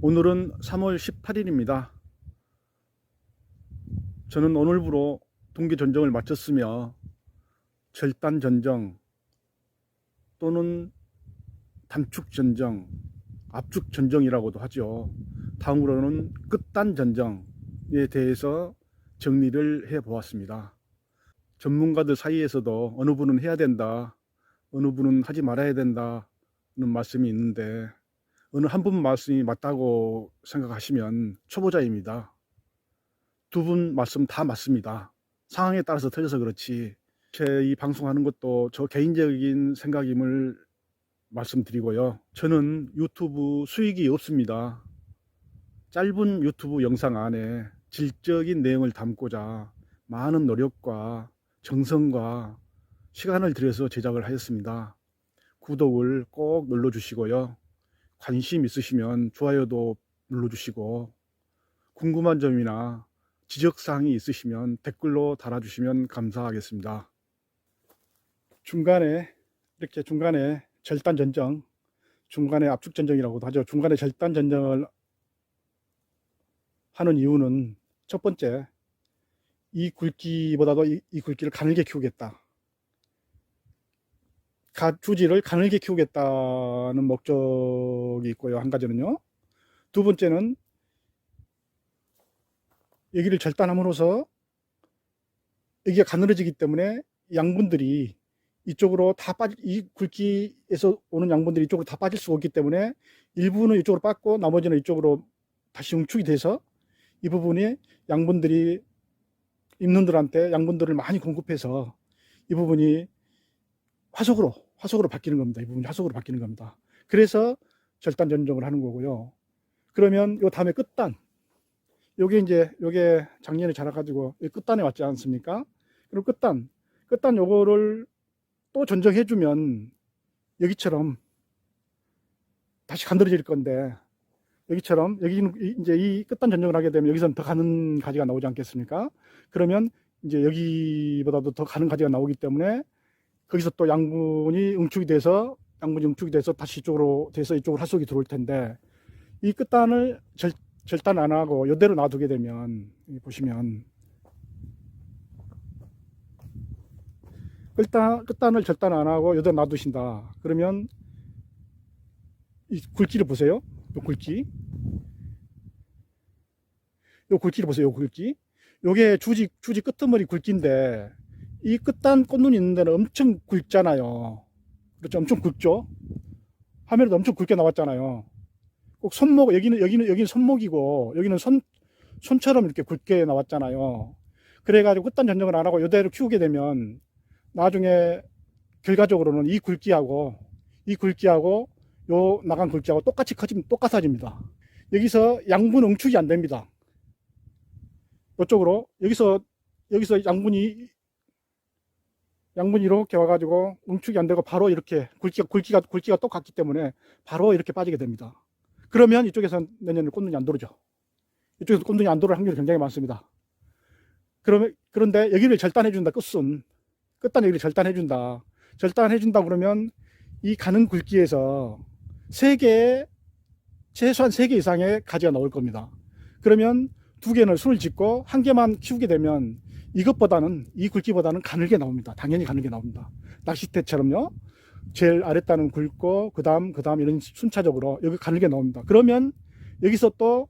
오늘은 3월 18일입니다. 저는 오늘부로 동계전정을 마쳤으며 절단전정 또는 단축전정, 압축전정이라고도 하죠. 다음으로는 끝단전정에 대해서 정리를 해 보았습니다. 전문가들 사이에서도 어느 분은 해야 된다, 어느 분은 하지 말아야 된다는 말씀이 있는데 어느 한 분 말씀이 맞다고 생각하시면 초보자입니다. 두 분 말씀 다 맞습니다. 상황에 따라서 틀려서 그렇지 제 이 방송하는 것도 저 개인적인 생각임을 말씀드리고요. 저는 유튜브 수익이 없습니다. 짧은 유튜브 영상 안에 질적인 내용을 담고자 많은 노력과 정성과 시간을 들여서 제작을 하였습니다. 구독을 꼭 눌러주시고요. 관심 있으시면 좋아요도 눌러주시고 궁금한 점이나 지적사항이 있으시면 댓글로 달아주시면 감사하겠습니다. 중간에 절단전정, 중간에 압축전정이라고도 하죠. 중간에 절단전정을 하는 이유는 첫 번째, 이 굵기보다도 이 굵기를 가늘게 키우겠다. 주지를 가늘게 키우겠다는 목적이 있고요. 한 가지는요. 두 번째는 여기를 절단함으로써 여기가 가늘어지기 때문에 양분들이 이쪽으로 다 이 굵기에서 오는 양분들이 이쪽으로 다 빠질 수가 없기 때문에 일부는 이쪽으로 빠지고 나머지는 이쪽으로 다시 응축이 돼서 이 부분이 양분들이 임원들한테 양분들을 많이 공급해서 이 부분이 화석으로 바뀌는 겁니다. 이 부분이 화석으로 바뀌는 겁니다. 그래서 절단 전정을 하는 거고요. 그러면 요 다음에 끝단, 요게 작년에 자라가지고 끝단에 왔지 않습니까? 그리고 끝단 요거를 또 전정해주면 여기처럼 다시 가늘어질 건데, 여기처럼 여기는 이제 이 끝단 전정을 하게 되면 여기서는 더 가는 가지가 나오지 않겠습니까? 그러면 이제 여기보다도 더 가는 가지가 나오기 때문에 거기서 또 양분이 응축이 돼서 다시 이쪽으로 돼서 이쪽으로 화석이 들어올 텐데, 이 끝단을 절단 안 하고 이대로 놔두게 되면 보시면 끝단을 절단 안 하고 이대로 놔두신다. 그러면 이 굵기를 보세요. 요 굵기를 보세요. 요 굵기. 요게 주지 끄트머리 굵기인데 이 끝단 꽃눈이 있는 데는 엄청 굵잖아요. 그렇죠? 엄청 굵죠? 화면에도 엄청 굵게 나왔잖아요. 꼭 손목, 여기는 손목이고 여기는 손처럼 이렇게 굵게 나왔잖아요. 그래가지고 끝단 전정을 안 하고 이대로 키우게 되면 나중에 결과적으로는 이 굵기하고 요 나간 굵기하고 똑같아집니다. 여기서 양분 응축이 안 됩니다. 이쪽으로 여기서 양분이 이렇게 와가지고 응축이 안 되고 바로 이렇게 굵기가 똑같기 때문에 바로 이렇게 빠지게 됩니다. 그러면 이쪽에서 내년에 꽃눈이 안 들어오죠. 이쪽에서 꽃눈이 안 들어올 확률이 굉장히 많습니다. 그런데 여기를 절단해준다. 끝단 여기를 절단해준다. 그러면 이 가는 굵기에서 최소한 3개 이상의 가지가 나올 겁니다. 그러면 2개는 손을 짓고 1개만 키우게 되면 이 굵기보다는 가늘게 나옵니다. 당연히 가늘게 나옵니다. 낚싯대처럼요. 제일 아랫단은 굵고 그 다음 이런 순차적으로 여기 가늘게 나옵니다. 그러면 여기서 또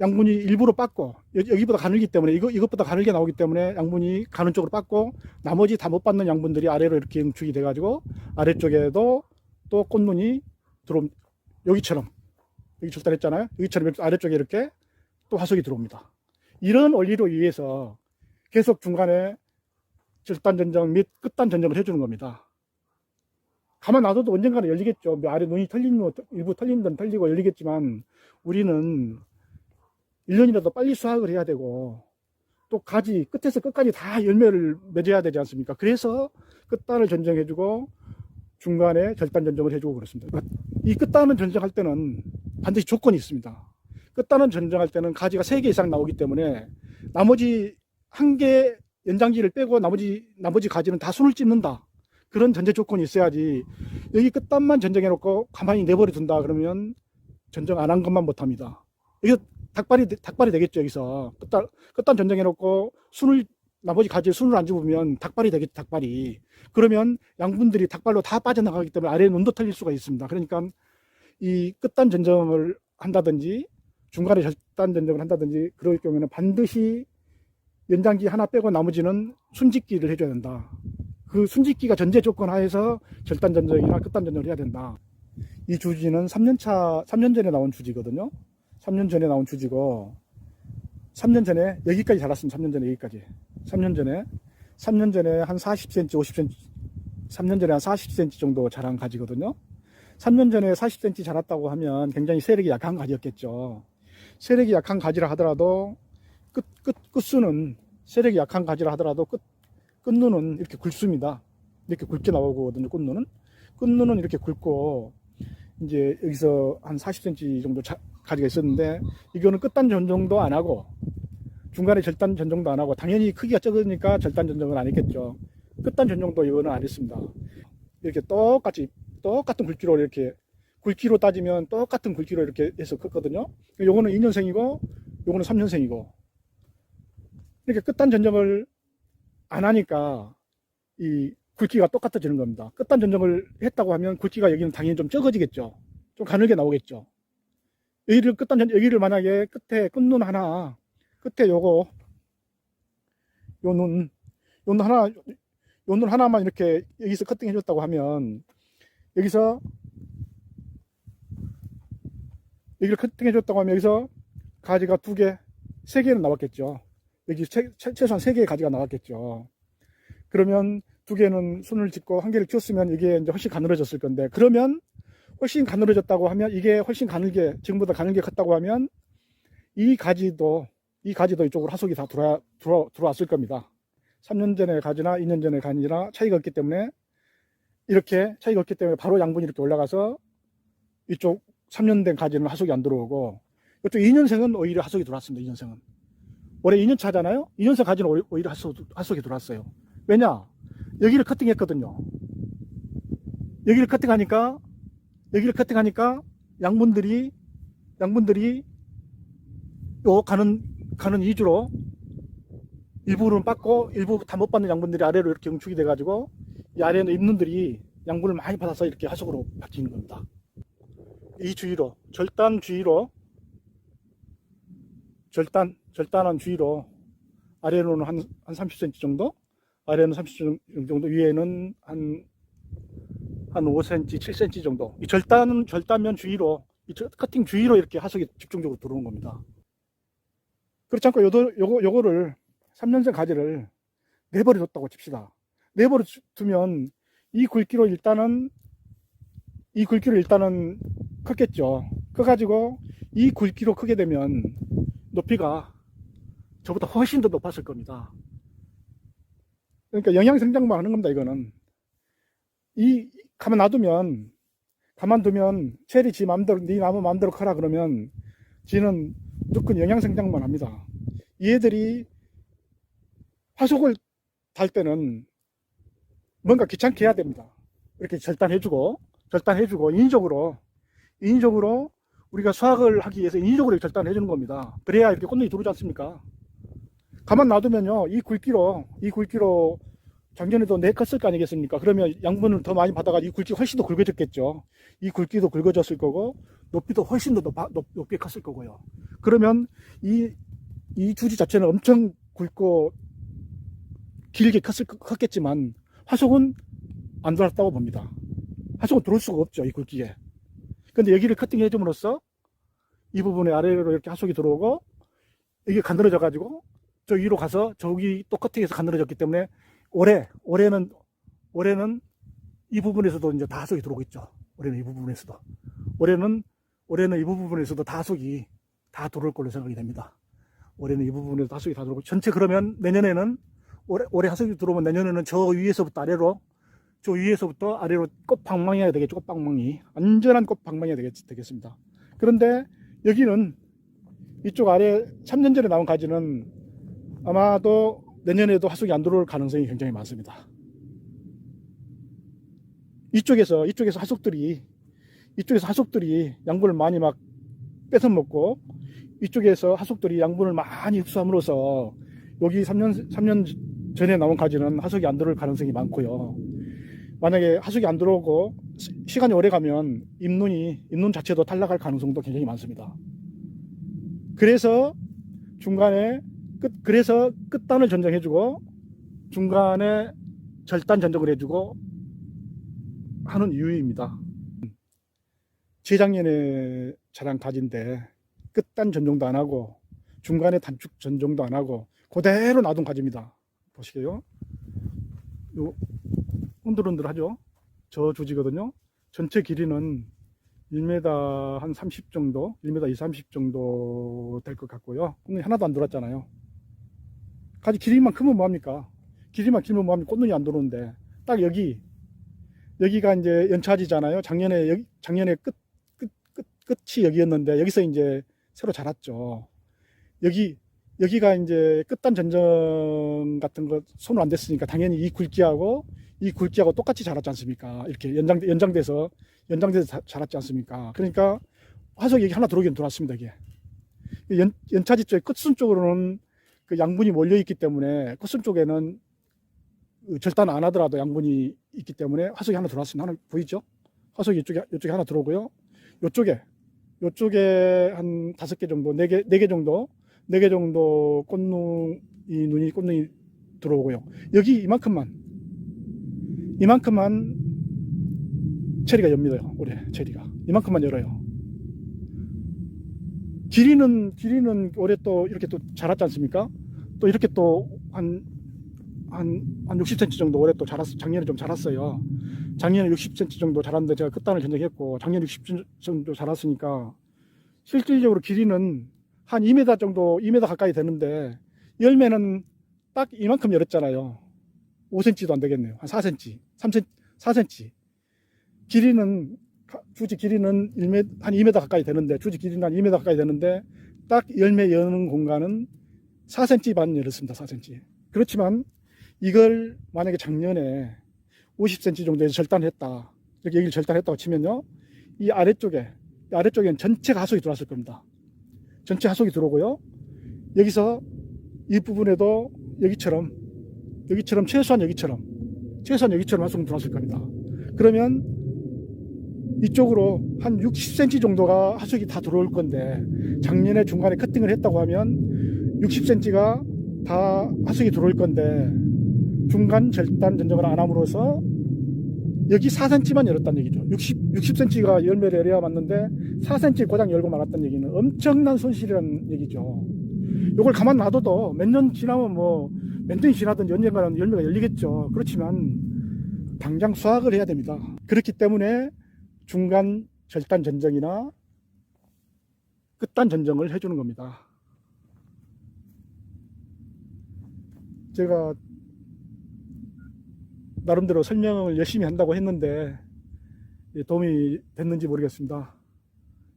양분이 일부러 빠고 여기보다 가늘기 때문에 이것보다 가늘게 나오기 때문에 양분이 가는 쪽으로 빠고 나머지 다 못 받는 양분들이 아래로 이렇게 응축이 돼 가지고 아래쪽에도 또 꽃눈이 들어옵니다. 여기처럼 여기 절단했잖아요. 여기처럼 아래쪽에 이렇게 또 화석이 들어옵니다. 이런 원리로 의해서 계속 중간에 절단 전정 및 끝단 전정을 해주는 겁니다. 가만 놔둬도 언젠가는 열리겠죠. 아래 눈이 일부 털리는 데는 털리고 열리겠지만 우리는 1년이라도 빨리 수확을 해야 되고 또 가지 끝에서 끝까지 다 열매를 맺어야 되지 않습니까? 그래서 끝단을 전정해주고 중간에 절단 전정을 해주고 그렇습니다. 이 끝단을 전정할 때는 반드시 조건이 있습니다. 끝단을 전정할 때는 가지가 3개 이상 나오기 때문에 나머지 1개 연장지를 빼고 나머지 가지는 다 손을 찝는다. 그런 전제 조건이 있어야지 여기 끝단만 전정해 놓고 가만히 내버려 둔다 그러면 전쟁 안 한 것만 못합니다. 이게 닭발이 되겠죠. 여기서 끝단 전쟁해놓고 나머지 가지에 순을 안 집으면 닭발이 되겠죠. 닭발이. 그러면 양분들이 닭발로 다 빠져나가기 때문에 아래에 눈도 털릴 수가 있습니다. 그러니까 이 끝단 전쟁을 한다든지 중간에 절단 전쟁을 한다든지 그럴 경우에는 반드시 연장기 하나 빼고 나머지는 순짓기를 해줘야 된다. 그 순짓기가 전제 조건 하에서 절단 전쟁이나 끝단 전쟁을 해야 된다. 이 주지는 3년 전에 나온 주지거든요. 3년 전에 나온 주지고, 3년 전에 여기까지 자랐습니다. 3년 전에 여기까지. 3년 전에 한 40cm, 50cm, 3년 전에 한 40cm 정도 자란 가지거든요. 3년 전에 40cm 자랐다고 하면 굉장히 세력이 약한 가지였겠죠. 세력이 약한 가지라 하더라도, 끝수는, 세력이 약한 가지라 하더라도 끝눈은 이렇게 굵습니다. 이렇게 굵게 나오거든요, 끝눈은. 끝눈은 이렇게 굵고, 이제 여기서 한 40cm 정도 가지가 있었는데, 이거는 끝단 전정도 안 하고, 중간에 절단 전정도 안 하고, 당연히 크기가 적으니까 절단 전정은 안 했겠죠. 끝단 전정도 이거는 안 했습니다. 이렇게 똑같은 굵기로 이렇게, 굵기로 따지면 똑같은 굵기로 이렇게 해서 컸거든요. 요거는 2년생이고, 요거는 3년생이고. 이렇게 끝단 전정을 안 하니까, 이 굵기가 똑같아지는 겁니다. 끝단 전정을 했다고 하면 굵기가 여기는 당연히 좀 적어지겠죠. 좀 가늘게 나오겠죠. 여기를 만약에 끝눈 하나, 끝에 요 눈 하나만 이렇게 여기서 커팅 해줬다고 하면, 여기를 커팅해줬다고 하면 여기서 가지가 2개, 3개는 나왔겠죠. 여기 최소한 3개의 가지가 나왔겠죠. 그러면 2개는 순을 짓고 1개를 키웠으면 이게 이제 훨씬 가늘어졌을 건데, 그러면 훨씬 가늘어졌다고 하면, 이게 훨씬 지금보다 가늘게 컸다고 하면, 이 가지도 이쪽으로 하속이 다 들어왔을 겁니다. 3년 전의 가지나 2년 전의 가지나 차이가 없기 때문에, 바로 양분이 이렇게 올라가서 이쪽 3년 된 가지는 하속이 안 들어오고, 이쪽 2년생은 오히려 하속이 들어왔습니다. 2년생은. 올해 2년 차잖아요? 2년생 가지는 오히려 하속이 들어왔어요. 왜냐? 여기를 커팅했거든요. 여기를 커팅하니까 양분들이 요 가는 이주로 일부는 받고 일부 다 못 받는 양분들이 아래로 이렇게 응축이 돼가지고, 이 아래에 있는 놈들이 양분을 많이 받아서 이렇게 하속으로 바뀌는 겁니다. 이 주위로, 절단한 주위로, 아래로는 한 30cm 정도, 아래는 30cm 정도, 위에는 한 5cm, 7cm 정도. 이 절단면 주위로, 이 커팅 주위로 이렇게 하속이 집중적으로 들어오는 겁니다. 그렇지 않고 요거를 3년생 가지를 내버려 뒀다고 칩시다. 내버려 두면 이 굵기로 일단은 컸겠죠. 커가지고 이 굵기로 크게 되면 높이가 저보다 훨씬 더 높았을 겁니다. 그러니까 영양생장만 하는 겁니다. 이거는 가만두면 체리 지 맘대로, 네 나무 맘대로 커라 그러면 지는 무조건 영양생장만 합니다. 얘들이 화속을 달 때는 뭔가 귀찮게 해야 됩니다. 이렇게 절단해주고 인위적으로 우리가 수확을 하기 위해서 인위적으로 절단해주는 겁니다. 그래야 이렇게 꽃잎이 들어오지 않습니까? 가만 놔두면요, 이 굵기로 작년에도 컸을 거 아니겠습니까? 그러면 양분을 더 많이 받아가지고 이 굵기가 훨씬 더 굵어졌겠죠. 이 굵기도 굵어졌을 거고, 높이도 훨씬 더 높게 컸을 거고요. 그러면 이 주지 자체는 엄청 굵고 길게 컸겠지만 화속은 안 들어왔다고 봅니다. 화속은 들어올 수가 없죠, 이 굵기에. 근데 여기를 커팅해 줌으로써 이 부분에 아래로 이렇게 하속이 들어오고, 이게 가늘어져 가지고 저 위로 가서 저기 또 커팅해서 가늘어졌기 때문에 올해는 이 부분에서도 이제 다 하속이 들어오고 있죠. 올해는 이 부분에서도 다 하속이 다 들어올 걸로 생각이 됩니다. 올해는 이 부분에서 하속이 다 들어오고, 전체 그러면 내년에는 올해 하속이 들어오면 내년에는 저 위에서부터 아래로 꽃방망이가 되겠죠. 꽃방망이, 완전한 꽃방망이가 되겠습니다. 그런데 여기는 이쪽 아래 3년 전에 나온 가지는 아마도 내년에도 하속이 안 들어올 가능성이 굉장히 많습니다. 이쪽에서 하속들이 양분을 많이 막 뺏어 먹고 이쪽에서 하속들이 양분을 많이 흡수함으로써 여기 3년 전에 나온 가지는 하속이 안 들어올 가능성이 많고요. 만약에 하속이 안 들어오고 시간이 오래 가면 잎눈 자체도 탈락할 가능성도 굉장히 많습니다. 그래서 중간에 그래서 끝단을 전정해주고 중간에 절단 전정을 해주고 하는 이유입니다. 재작년에 자란 가지인데 끝단 전정도 안 하고 중간에 단축 전정도 안 하고 그대로 놔둔 가지입니다. 보시게요. 요 흔들흔들하죠. 저 주지거든요. 전체 길이는 1m 한 30 정도, 1m 20, 30 정도 될 것 같고요. 꽃눈이 하나도 안 들어왔잖아요. 가지 길이만 크면 뭐합니까? 길이만 길면 뭐합니까? 꽃눈이 안 들어오는데 딱 여기가 이제 연차지잖아요. 작년에 끝이 여기였는데 여기서 이제 새로 자랐죠. 여기가 이제 끝단 전정 같은 거 손을 안 댔으니까 당연히 이 굵기하고 똑같이 자랐지 않습니까? 이렇게 연장돼서 자랐지 않습니까? 그러니까 화석이 여기 하나 들어오긴 들어왔습니다. 이게 연차지 쪽 끝순 쪽으로는 그 양분이 몰려 있기 때문에 끝순 쪽에는 절단 안 하더라도 양분이 있기 때문에 화석이 하나 들어왔습니다. 하나 보이죠? 화석이 이쪽에 하나 들어오고요. 요쪽에 한 5개 정도, 4개 정도 꽃눈이 들어오고요. 여기 이만큼만 체리가 엽니다. 올해 체리가 이만큼만 열어요. 길이는 올해 또 이렇게 또 자랐지 않습니까? 또 이렇게 또 한 60cm 정도 올해 또 작년에 좀 자랐어요. 작년에 60cm 정도 자랐는데 제가 끝단을 전정했고 작년에 60cm 정도 자랐으니까 실질적으로 길이는 한 2m 정도, 2m 가까이 되는데 열매는 딱 이만큼 열었잖아요. 5cm도 안 되겠네요. 한 4cm, 4cm. 주지 길이는 1m, 한 2m 가까이 되는데, 주지 길이는 한 2m 가까이 되는데, 딱 열매 여는 공간은 4cm 반 열었습니다. 4cm. 그렇지만 이걸 만약에 작년에 50cm 정도에서 절단했다. 이렇게 여기를 절단했다고 치면요. 이 아래쪽엔 전체가 하속이 들어왔을 겁니다. 전체 하속이 들어오고요. 여기서 이 부분에도 여기처럼 최소한 여기처럼 하속이 들어왔을 겁니다. 그러면 이쪽으로 한 60cm 정도가 하속이 다 들어올 건데 작년에 중간에 커팅을 했다고 하면 60cm가 다 하속이 들어올 건데 중간 절단 전정을 안 함으로써 여기 4cm만 열었다는 얘기죠. 60cm가 열매를 열어야 맞는데 4cm 고장 열고 말았다는 얘기는 엄청난 손실이라는 얘기죠. 이걸 가만 놔둬도 몇 년 지나면 몇 년이 지나든 언젠가는 열매가 열리겠죠. 그렇지만 당장 수확을 해야 됩니다. 그렇기 때문에 중간 절단 전정이나 끝단 전정을 해주는 겁니다. 제가 나름대로 설명을 열심히 한다고 했는데 도움이 됐는지 모르겠습니다.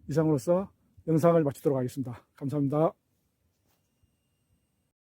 이상으로서 영상을 마치도록 하겠습니다. 감사합니다.